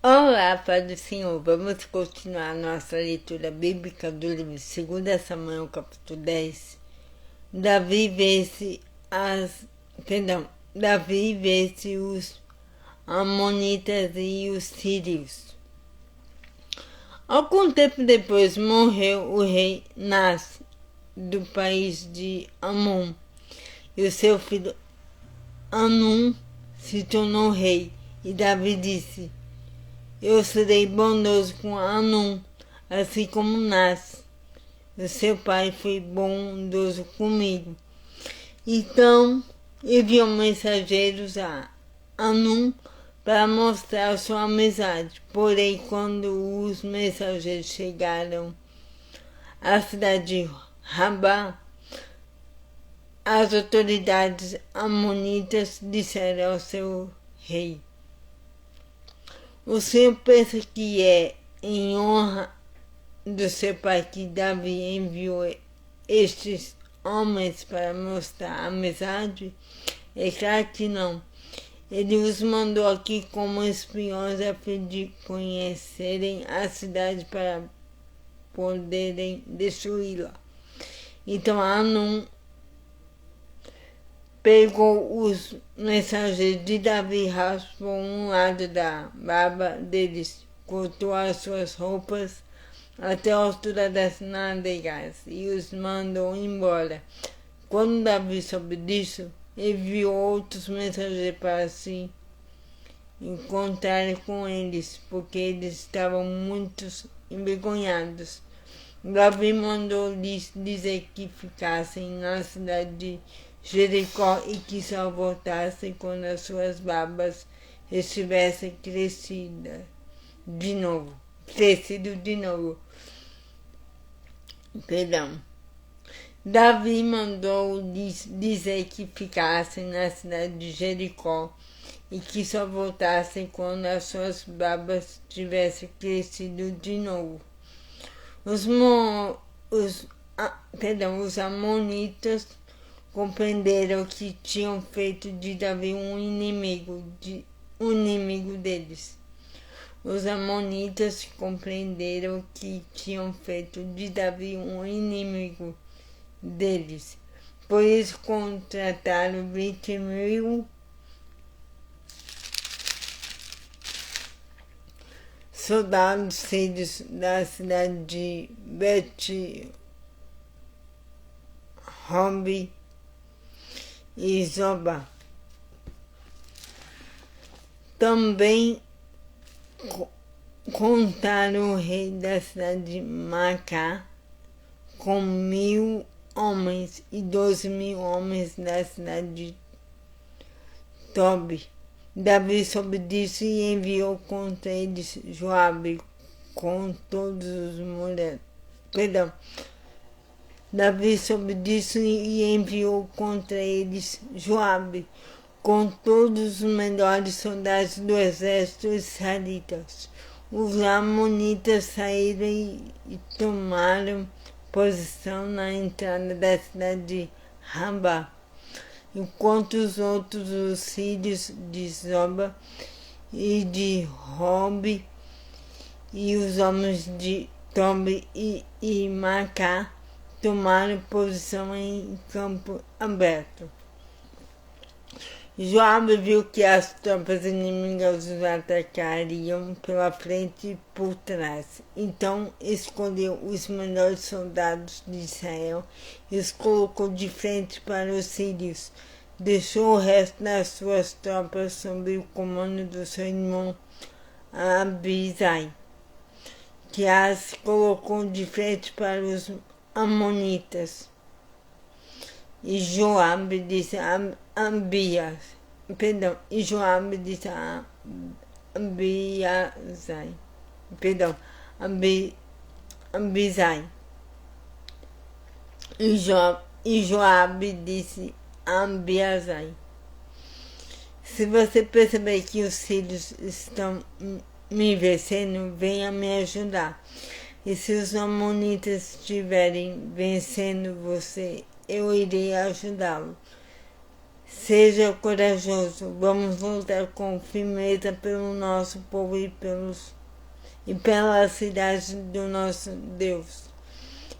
Olá, Pai do Senhor. Vamos continuar nossa leitura bíblica do livro 2 Samuel, capítulo 10. Davi vence os amonitas e os sírios. Algum tempo depois morreu o rei Nas, do país de Amon, e o seu filho Anum se tornou rei. E Davi disse: Eu serei bondoso com Anum, assim como Nas. O seu pai foi bondoso comigo. Então enviou mensageiros a Anum para mostrar sua amizade. Porém, quando os mensageiros chegaram à cidade de Rabá, as autoridades amonitas disseram ao seu rei: O senhor pensa que é em honra do seu pai que Davi enviou estes homens para mostrar amizade? É claro que não. Ele os mandou aqui como espiões a fim de conhecerem a cidade para poderem destruí-la. Então Anum pegou os mensageiros de Davi, raspou um lado da barba deles, cortou as suas roupas até a altura das nádegas e os mandou embora. Quando Davi soube disso, enviou outros mensageiros para se encontrar com eles, porque eles estavam muito envergonhados. Davi mandou-lhes dizer que ficassem na cidade de Jericó e que só voltassem quando as suas barbas estivessem crescido de novo. Davi mandou-lhes dizer que ficassem na cidade de Jericó e que só voltassem quando as suas barbas tivessem crescido de novo. Os amonitas compreenderam que tinham feito de Davi um inimigo deles. Os amonitas compreenderam que tinham feito de Davi um inimigo deles. Por isso contrataram 20.000 soldados sírios da cidade de Bet-Hob e Zoba. Também contaram o rei da cidade de Macá com 1.000 homens e 12.000 homens da cidade de Tobi. Davi soube disso e enviou contra eles Joabe com todos os mulheres. Davi soube disso e enviou contra eles Joabe com todos os melhores soldados do exército israelita. Os amonitas saíram e tomaram posição na entrada da cidade de Rabá, enquanto os outros, os sírios de Zoba e de Hob e os homens de Tobi e Macá tomaram posição em campo aberto. Joabe viu que as tropas inimigas os atacariam pela frente e por trás. Então escolheu os melhores soldados de Israel e os colocou de frente para os sírios. Deixou o resto das suas tropas sob o comando do seu irmão Abisai, que as colocou de frente para os amonitas. E Joabe disse a Abiasai, Abisai. E Joabe disse a Abiasai: Se você perceber que os sírios estão me vencendo, venha me ajudar. E se os amonitas estiverem vencendo você, eu irei ajudá-lo. Seja corajoso, vamos lutar com firmeza pelo nosso povo e pela cidade do nosso Deus.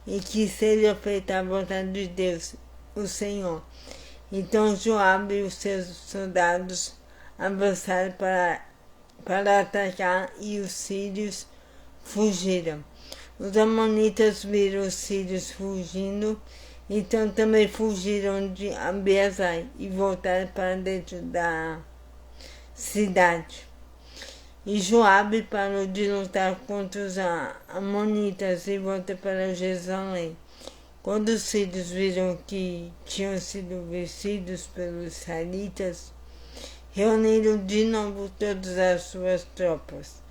E que seja feita a vontade de Deus, o Senhor. Então Joabe e os seus soldados avançaram para atacar e os sírios fugiram. Os amonitas viram os sírios fugindo, então também fugiram de Abiezai e voltaram para dentro da cidade. E Joabe parou de lutar contra os amonitas e voltou para Jerusalém. Quando os sírios viram que tinham sido vencidos pelos israelitas, reuniram de novo todas as suas tropas.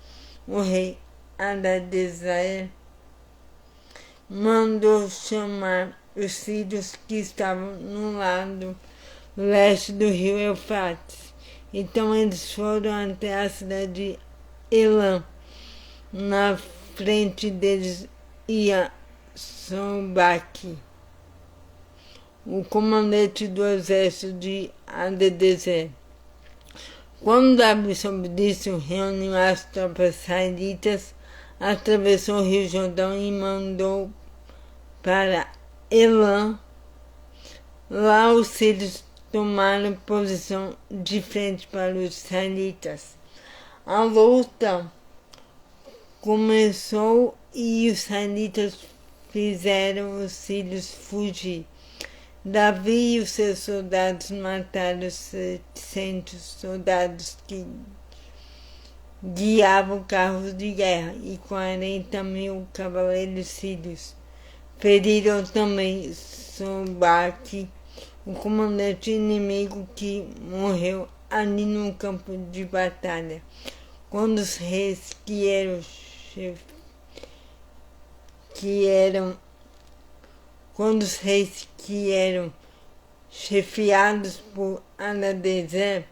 O rei Hadadezer mandou chamar os sírios que estavam no lado leste do rio Eufrates. Então eles foram até a cidade de Elam. Na frente deles ia Sobaque, o comandante do exército de Hadadezer. Quando Davi soube disso, reuniu as tropas israelitas, atravessou o rio Jordão e mandou para Elam. Lá os sírios tomaram posição de frente para os israelitas. A luta começou e os israelitas fizeram os sírios fugir. Davi e os seus soldados mataram 700 soldados que guiavam carros de guerra e 40.000 cavaleiros sírios. Feriram também Sobaque, o comandante inimigo, que morreu ali no campo de batalha. Quando os reis que eram chefiados por Hadadezer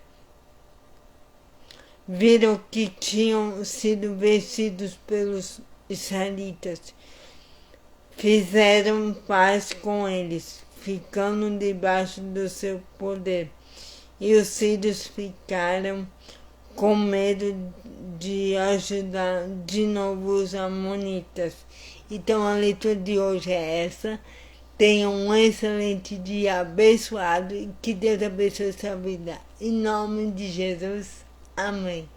viram que tinham sido vencidos pelos israelitas, fizeram paz com eles, ficando debaixo do seu poder. E os sírios ficaram com medo de ajudar de novo os amonitas. Então a leitura de hoje é essa. Tenham um excelente dia abençoado e que Deus abençoe sua vida. Em nome de Jesus. Amém.